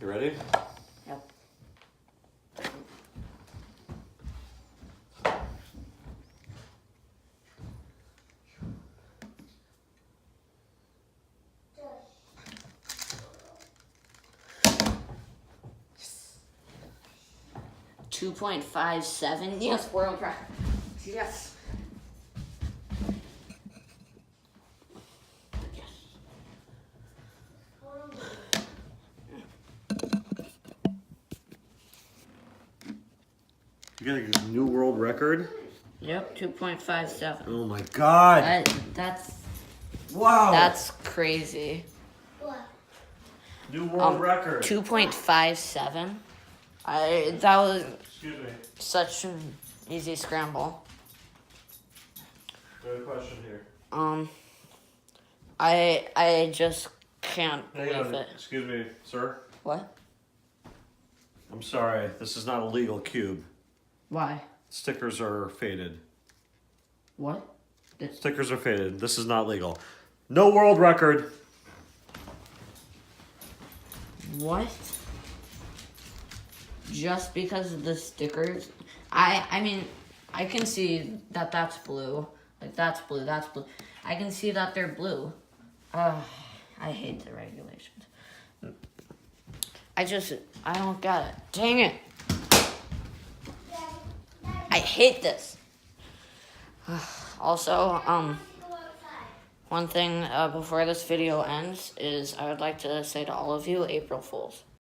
You ready? Yep. .57. Yes, world record. Yes. You got a new world record? Yep, 2.57. Oh my god! That's Wow! That's crazy. What? New world record. 2.57. That was Excuse me. such an easy scramble. Got a question here. I just can't Hang believe on. it. Excuse me, sir. What? I'm sorry. This is not a legal cube. Why? Stickers are faded. What? Stickers are faded. This is not legal. No world record. What? Just because of the stickers? I mean, I can see that that's blue. Like, that's blue, that's blue. I can see that they're blue. I hate the regulations. I don't get it. Dang it. I hate this. Also, one thing before this video ends is I would like to say to all of you, April Fools.